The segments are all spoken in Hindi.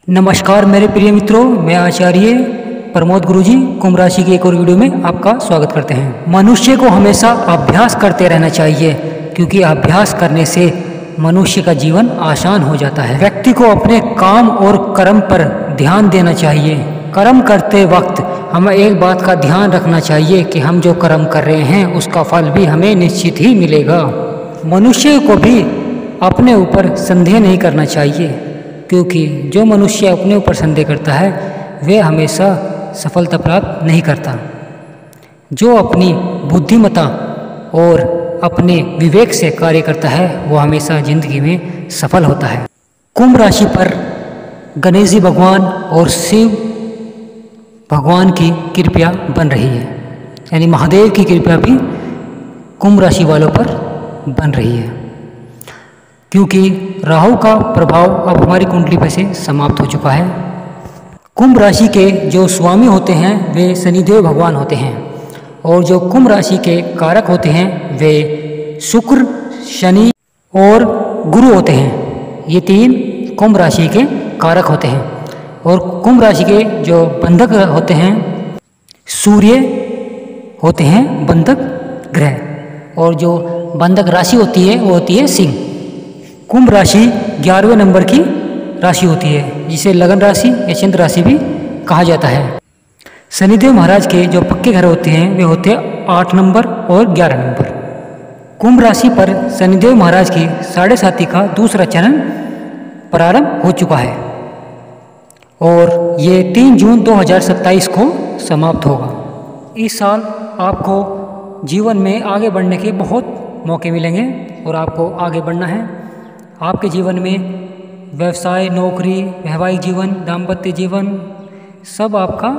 नमस्कार मेरे प्रिय मित्रों, मैं आचार्य प्रमोद गुरुजी कुंभ राशि की एक और वीडियो में आपका स्वागत करते हैं। मनुष्य को हमेशा अभ्यास करते रहना चाहिए क्योंकि अभ्यास करने से मनुष्य का जीवन आसान हो जाता है। व्यक्ति को अपने काम और कर्म पर ध्यान देना चाहिए। कर्म करते वक्त हमें एक बात का ध्यान रखना चाहिए कि हम जो कर्म कर रहे हैं उसका फल भी हमें निश्चित ही मिलेगा। मनुष्य को भी अपने ऊपर संदेह नहीं करना चाहिए क्योंकि जो मनुष्य अपने ऊपर संदेह करता है वह हमेशा सफलता प्राप्त नहीं करता। जो अपनी बुद्धिमत्ता और अपने विवेक से कार्य करता है वो हमेशा जिंदगी में सफल होता है। कुंभ राशि पर गणेश जी भगवान और शिव भगवान की कृपा बन रही है, यानी महादेव की कृपा भी कुंभ राशि वालों पर बन रही है क्योंकि राहु का प्रभाव अब हमारी कुंडली पर से समाप्त हो चुका है। कुंभ राशि के जो स्वामी होते हैं वे शनिदेव भगवान होते हैं और जो कुंभ राशि के कारक होते हैं वे शुक्र, शनि और गुरु होते हैं। ये तीन कुंभ राशि के कारक होते हैं और कुंभ राशि के जो बंधक होते हैं सूर्य होते हैं बंधक ग्रह, और जो बंधक राशि होती है वो होती है सिंह। कुंभ राशि 11वें नंबर की राशि होती है जिसे लगन राशि या चंद्र राशि भी कहा जाता है। शनिदेव महाराज के जो पक्के घर होते हैं वे होते हैं 8 नंबर और 11 नंबर। कुंभ राशि पर शनिदेव महाराज की 7.5 का दूसरा चरण प्रारंभ हो चुका है और ये 3 जून 2027 को समाप्त होगा। इस साल आपको जीवन में आगे बढ़ने के बहुत मौके मिलेंगे और आपको आगे बढ़ना है। आपके जीवन में व्यवसाय, नौकरी, वैवाहिक जीवन, दाम्पत्य जीवन सब आपका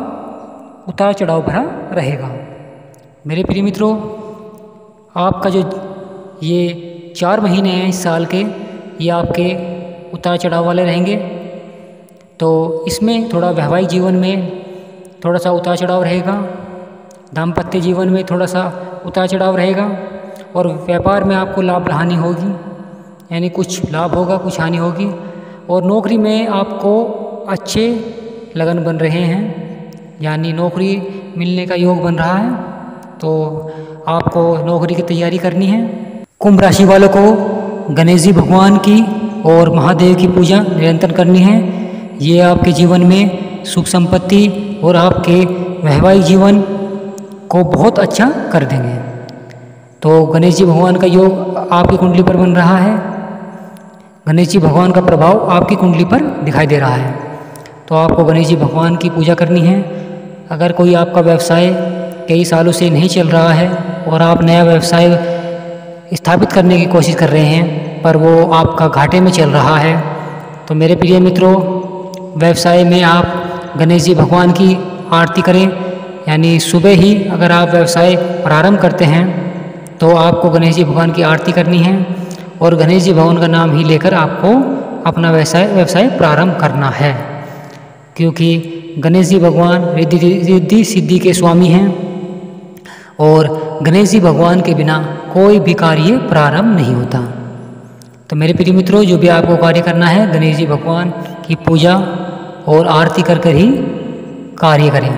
उतार चढ़ाव भरा रहेगा। मेरे प्रिय मित्रों, आपका जो ये 4 महीने हैं इस साल के, ये आपके उतार चढ़ाव वाले रहेंगे। तो इसमें थोड़ा वैवाहिक जीवन में थोड़ा सा उतार चढ़ाव रहेगा, दाम्पत्य जीवन में थोड़ा सा उतार चढ़ाव रहेगा और व्यापार में आपको लाभ हानि होगी, यानी कुछ लाभ होगा कुछ हानि होगी। और नौकरी में आपको अच्छे लगन बन रहे हैं, यानी नौकरी मिलने का योग बन रहा है, तो आपको नौकरी की तैयारी करनी है। कुंभ राशि वालों को गणेश जी भगवान की और महादेव की पूजा निरंतर करनी है। ये आपके जीवन में सुख संपत्ति और आपके वैवाहिक जीवन को बहुत अच्छा कर देंगे। तो गणेश जी भगवान का योग आपकी कुंडली पर बन रहा है, गणेश जी भगवान का प्रभाव आपकी कुंडली पर दिखाई दे रहा है, तो आपको गणेश जी भगवान की पूजा करनी है। अगर कोई आपका व्यवसाय कई सालों से नहीं चल रहा है और आप नया व्यवसाय स्थापित करने की कोशिश कर रहे हैं पर वो आपका घाटे में चल रहा है, तो मेरे प्रिय मित्रों, व्यवसाय में आप गणेश जी भगवान की आरती करें। यानी सुबह ही अगर आप व्यवसाय प्रारंभ करते हैं तो आपको गणेश जी भगवान की आरती करनी है और गणेश जी भगवान का नाम ही लेकर आपको अपना व्यवसाय प्रारंभ करना है क्योंकि गणेश जी भगवान रिद्धि सिद्धि के स्वामी हैं और गणेश जी भगवान के बिना कोई भी कार्य प्रारंभ नहीं होता। तो मेरे प्रिय मित्रों, जो भी आपको कार्य करना है गणेश जी भगवान की पूजा और आरती कर कर ही कार्य करें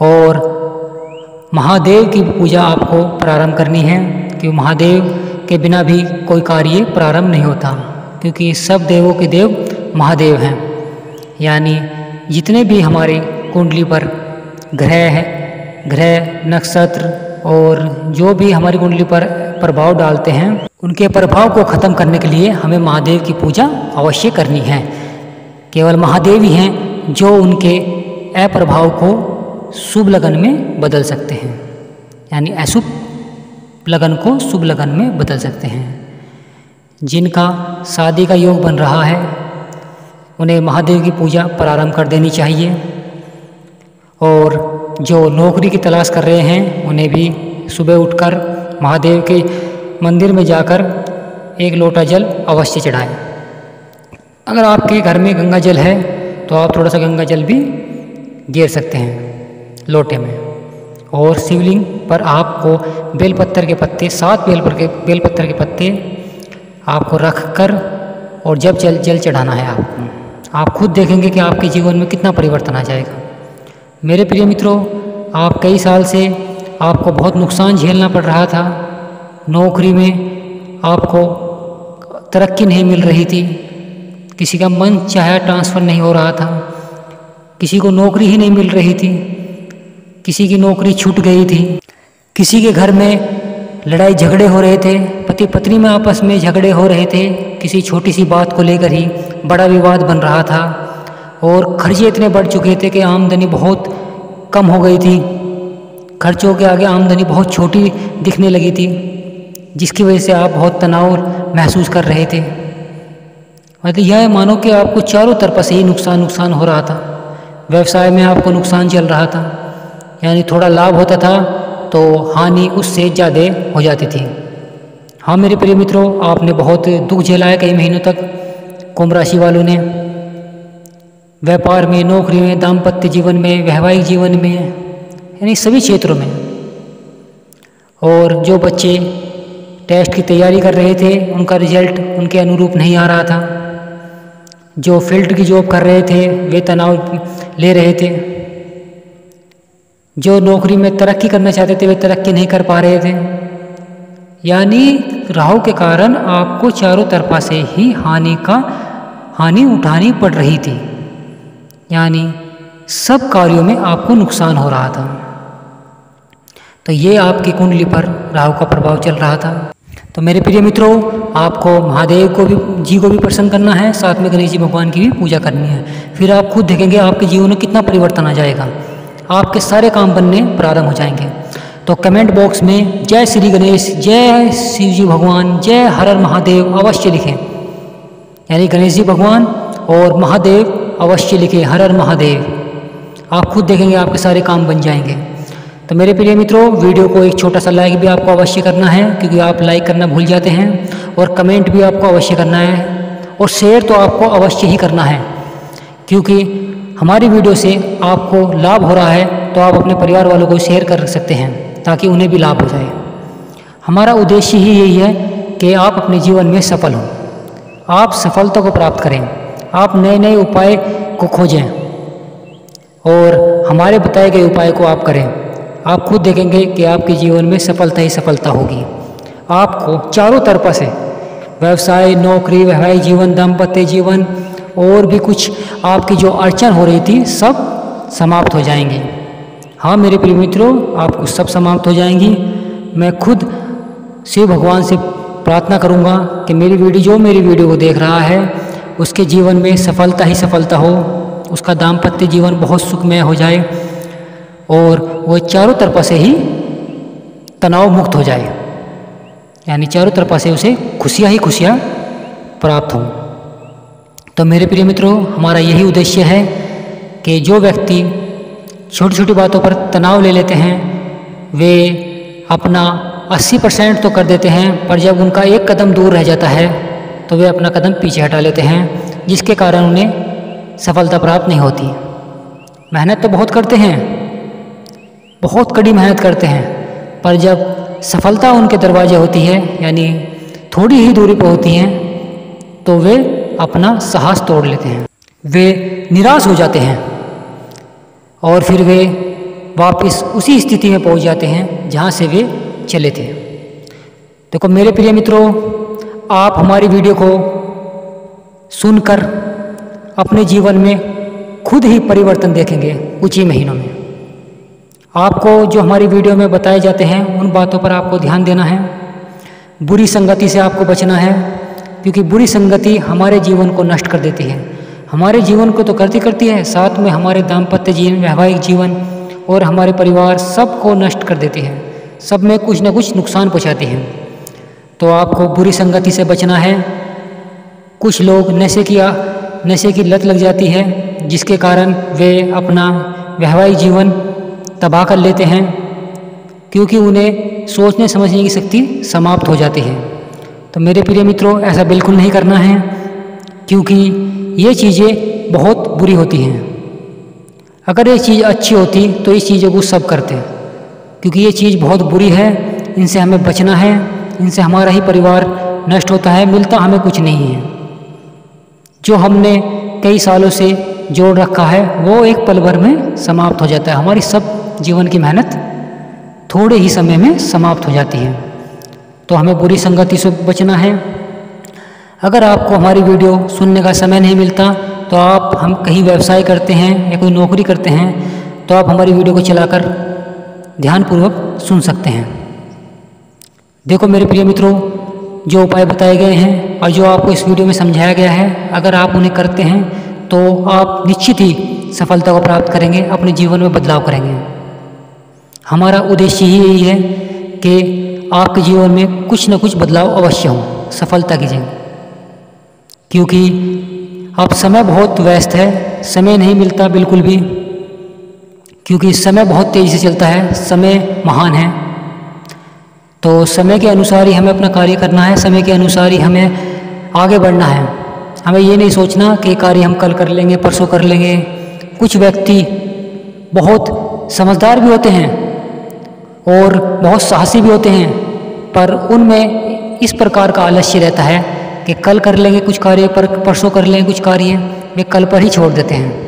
और महादेव की पूजा आपको प्रारंभ करनी है क्योंकि महादेव के बिना भी कोई कार्य प्रारंभ नहीं होता क्योंकि सब देवों के देव महादेव हैं। यानी जितने भी हमारे कुंडली पर ग्रह नक्षत्र और जो भी हमारी कुंडली पर प्रभाव डालते हैं उनके प्रभाव को ख़त्म करने के लिए हमें महादेव की पूजा अवश्य करनी है। केवल महादेव ही हैं जो उनके अप्रभाव को शुभ लगन में बदल सकते हैं, यानी अशुभ लगन को शुभ लगन में बदल सकते हैं। जिनका शादी का योग बन रहा है उन्हें महादेव की पूजा प्रारंभ कर देनी चाहिए और जो नौकरी की तलाश कर रहे हैं उन्हें भी सुबह उठकर महादेव के मंदिर में जाकर 1 लोटा जल अवश्य चढ़ाएं। अगर आपके घर में गंगा जल है तो आप थोड़ा सा गंगा जल भी गेर सकते हैं लोटे में और शिवलिंग पर आपको बेलपत्र के पत्ते 7 बेलपत्र के पत्ते आपको रख कर और जब जल चढ़ाना है आपको आप खुद देखेंगे कि आपके जीवन में कितना परिवर्तन आ जाएगा। मेरे प्रिय मित्रों, आप कई साल से आपको बहुत नुकसान झेलना पड़ रहा था। नौकरी में आपको तरक्की नहीं मिल रही थी, किसी का मन चाहा ट्रांसफ़र नहीं हो रहा था, किसी को नौकरी ही नहीं मिल रही थी, किसी की नौकरी छूट गई थी, किसी के घर में लड़ाई झगड़े हो रहे थे, पति पत्नी में आपस में झगड़े हो रहे थे, किसी छोटी सी बात को लेकर ही बड़ा विवाद बन रहा था और खर्चे इतने बढ़ चुके थे कि आमदनी बहुत कम हो गई थी। खर्चों के आगे आमदनी बहुत छोटी दिखने लगी थी, जिसकी वजह से आप बहुत तनाव महसूस कर रहे थे। मतलब यह मानो कि आपको चारों तरफ से ही नुकसान हो रहा था। व्यवसाय में आपको नुकसान चल रहा था, यानी थोड़ा लाभ होता था तो हानि उससे ज़्यादा हो जाती थी। हाँ मेरे प्रिय मित्रों, आपने बहुत दुख झेला है कई महीनों तक। कुंभ राशि वालों ने व्यापार में, नौकरी में, दाम्पत्य जीवन में, वैवाहिक जीवन में, यानी सभी क्षेत्रों में। और जो बच्चे टेस्ट की तैयारी कर रहे थे उनका रिजल्ट उनके अनुरूप नहीं आ रहा था। जो फील्ड की जॉब कर रहे थे वे तनाव ले रहे थे। जो नौकरी में तरक्की करना चाहते थे वे तरक्की नहीं कर पा रहे थे। यानी राहु के कारण आपको चारों तरफा से ही हानि उठानी पड़ रही थी, यानी सब कार्यों में आपको नुकसान हो रहा था। तो ये आपकी कुंडली पर राहु का प्रभाव चल रहा था। तो मेरे प्रिय मित्रों, आपको महादेव को भी प्रसन्न करना है, साथ में गणेश जी भगवान की भी पूजा करनी है। फिर आप खुद देखेंगे आपके जीवन में कितना परिवर्तन आ जाएगा, आपके सारे काम बनने प्रारंभ हो जाएंगे। तो कमेंट बॉक्स में जय श्री गणेश, जय शिव जी भगवान, जय हर हर महादेव अवश्य लिखें। यानी गणेश जी भगवान और महादेव अवश्य लिखें, हर हर महादेव। आप खुद देखेंगे आपके सारे काम बन जाएंगे। तो मेरे प्रिय मित्रों, वीडियो को एक छोटा सा लाइक भी आपको अवश्य करना है, क्योंकि आप लाइक करना भूल जाते हैं, और कमेंट भी आपको अवश्य करना है, और शेयर तो आपको अवश्य ही करना है, क्योंकि हमारी वीडियो से आपको लाभ हो रहा है तो आप अपने परिवार वालों को शेयर कर सकते हैं ताकि उन्हें भी लाभ हो जाए। हमारा उद्देश्य ही यही है कि आप अपने जीवन में सफल हों, आप सफलता को प्राप्त करें, आप नए नए उपाय को खोजें और हमारे बताए गए उपाय को आप करें। आप खुद देखेंगे कि आपके जीवन में सफलता ही सफलता होगी। आपको चारों तरफ से व्यवसाय, नौकरी, वैवाहिक जीवन, दाम्पत्य जीवन और भी कुछ आपकी जो अड़चन हो रही थी सब समाप्त हो जाएंगी। हाँ मेरे प्रिय मित्रों, आपको सब समाप्त हो जाएंगी। मैं खुद शिव भगवान से प्रार्थना करूँगा कि मेरी वीडियो को देख रहा है उसके जीवन में सफलता ही सफलता हो, उसका दाम्पत्य जीवन बहुत सुखमय हो जाए और वो चारों तरफ से ही तनाव मुक्त हो जाए, यानी चारों तरफ से उसे खुशियाँ ही खुशियाँ प्राप्त हों। तो मेरे प्रिय मित्रों, हमारा यही उद्देश्य है कि जो व्यक्ति छोटी छोटी बातों पर तनाव ले लेते हैं वे अपना 80% तो कर देते हैं, पर जब उनका एक कदम दूर रह जाता है तो वे अपना कदम पीछे हटा लेते हैं, जिसके कारण उन्हें सफलता प्राप्त नहीं होती। मेहनत तो बहुत करते हैं, बहुत कड़ी मेहनत करते हैं, पर जब सफलता उनके दरवाजे होती है, यानी थोड़ी ही दूरी पर होती हैं, तो वे अपना साहस तोड़ लेते हैं, वे निराश हो जाते हैं और फिर वे वापस उसी स्थिति में पहुंच जाते हैं जहां से वे चले थे। देखो मेरे प्रिय मित्रों, आप हमारी वीडियो को सुनकर अपने जीवन में खुद ही परिवर्तन देखेंगे कुछ ही महीनों में। आपको जो हमारी वीडियो में बताए जाते हैं उन बातों पर आपको ध्यान देना है। बुरी संगति से आपको बचना है, क्योंकि बुरी संगति हमारे जीवन को नष्ट कर देती है। हमारे जीवन को तो करती है, साथ में हमारे दाम्पत्य जीवन, वैवाहिक जीवन और हमारे परिवार सबको नष्ट कर देती है, सब में कुछ न कुछ नुकसान पहुँचाती है। तो आपको बुरी संगति से बचना है। कुछ लोग नशे की लत लग जाती है, जिसके कारण वे अपना वैवाहिक जीवन तबाह कर लेते हैं, क्योंकि उन्हें सोचने समझने की शक्ति समाप्त हो जाती है। तो मेरे प्रिय मित्रों, ऐसा बिल्कुल नहीं करना है, क्योंकि ये चीज़ें बहुत बुरी होती हैं। अगर ये चीज़ अच्छी होती तो इस चीज़ों को सब करते, क्योंकि ये चीज़ बहुत बुरी है, इनसे हमें बचना है, इनसे हमारा ही परिवार नष्ट होता है, मिलता हमें कुछ नहीं है। जो हमने कई सालों से जोड़ रखा है वो एक पल भर में समाप्त हो जाता है। हमारी सब जीवन की मेहनत थोड़े ही समय में समाप्त हो जाती है। तो हमें बुरी संगति से बचना है। अगर आपको हमारी वीडियो सुनने का समय नहीं मिलता तो हम कहीं व्यवसाय करते हैं या कोई नौकरी करते हैं तो आप हमारी वीडियो को चलाकर ध्यानपूर्वक सुन सकते हैं। देखो मेरे प्रिय मित्रों, जो उपाय बताए गए हैं और जो आपको इस वीडियो में समझाया गया है, अगर आप उन्हें करते हैं तो आप निश्चित ही सफलता को प्राप्त करेंगे, अपने जीवन में बदलाव करेंगे। हमारा उद्देश्य ही यही है कि आपके जीवन में कुछ न कुछ बदलाव अवश्य हो, सफलता की जगह। क्योंकि अब समय बहुत व्यस्त है, समय नहीं मिलता बिल्कुल भी, क्योंकि समय बहुत तेज़ी से चलता है, समय महान है। तो समय के अनुसार ही हमें अपना कार्य करना है, समय के अनुसार ही हमें आगे बढ़ना है। हमें ये नहीं सोचना कि कार्य हम कल कर लेंगे, परसों कर लेंगे। कुछ व्यक्ति बहुत समझदार भी होते हैं और बहुत साहसी भी होते हैं, पर उनमें इस प्रकार का आलस्य रहता है कि कल कर लेंगे कुछ कार्य, परसों कर लेंगे कुछ कार्य, वे कल पर ही छोड़ देते हैं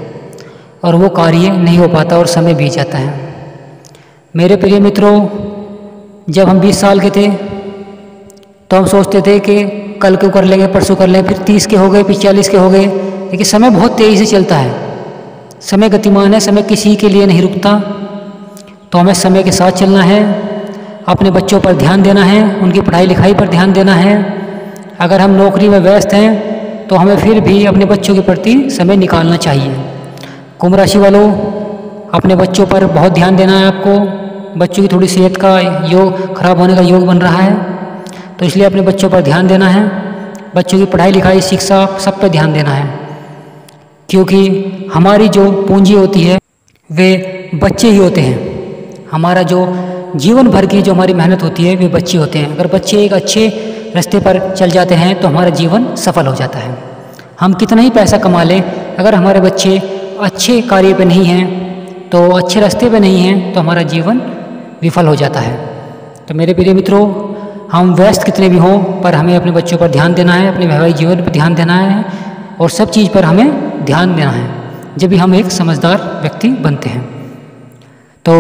और वो कार्य नहीं हो पाता और समय बीत जाता है। मेरे प्रिय मित्रों, जब हम 20 साल के थे तो हम सोचते थे कि कल को कर लेंगे, परसों कर लेंगे, फिर 30 के हो गए, फिर 40 के हो गए। लेकिन समय बहुत तेज़ी से चलता है, समय गतिमान है, समय किसी के लिए नहीं रुकता। तो हमें समय के साथ चलना है, अपने बच्चों पर ध्यान देना है, उनकी पढ़ाई लिखाई पर ध्यान देना है। अगर हम नौकरी में व्यस्त हैं तो हमें फिर भी अपने बच्चों के प्रति समय निकालना चाहिए। कुंभ राशि वालों, अपने बच्चों पर बहुत ध्यान देना है आपको। बच्चों की थोड़ी सेहत का योग खराब होने का योग बन रहा है, तो इसलिए अपने बच्चों पर ध्यान देना है। बच्चों की पढ़ाई लिखाई, शिक्षा, सब पर ध्यान देना है, क्योंकि हमारी जो पूंजी होती है वे बच्चे ही होते हैं। हमारा जो जीवन भर की जो हमारी मेहनत होती है वे बच्चे होते हैं। अगर बच्चे एक अच्छे रास्ते पर चल जाते हैं तो हमारा जीवन सफल हो जाता है। हम कितना ही पैसा कमा लें, अगर हमारे बच्चे अच्छे कार्य पे नहीं हैं, तो अच्छे रास्ते पे नहीं हैं, तो हमारा जीवन विफल हो जाता है। तो मेरे प्रिय मित्रों, हम व्यस्त कितने भी हों, पर हमें अपने बच्चों पर ध्यान देना है, अपने वैवाहिक जीवन पर ध्यान देना है और सब चीज़ पर हमें ध्यान देना है, जब भी हम एक समझदार व्यक्ति बनते हैं। तो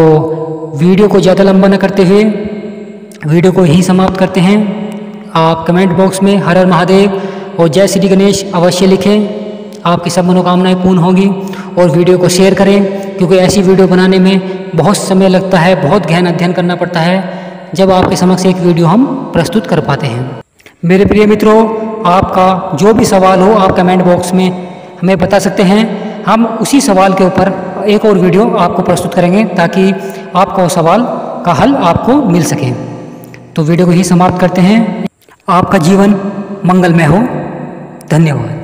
वीडियो को ज़्यादा लंबा न करते हुए वीडियो को यहीं समाप्त करते हैं। आप कमेंट बॉक्स में हर हर महादेव और जय श्री गणेश अवश्य लिखें, आपकी सब मनोकामनाएं पूर्ण होंगी। और वीडियो को शेयर करें, क्योंकि ऐसी वीडियो बनाने में बहुत समय लगता है, बहुत गहन अध्ययन करना पड़ता है, जब आपके समक्ष एक वीडियो हम प्रस्तुत कर पाते हैं। मेरे प्रिय मित्रों, आपका जो भी सवाल हो आप कमेंट बॉक्स में हमें बता सकते हैं। हम उसी सवाल के ऊपर एक और वीडियो आपको प्रस्तुत करेंगे, ताकि आपका सवाल का हल आपको मिल सके। तो वीडियो को ही समाप्त करते हैं। आपका जीवन मंगलमय हो। धन्यवाद।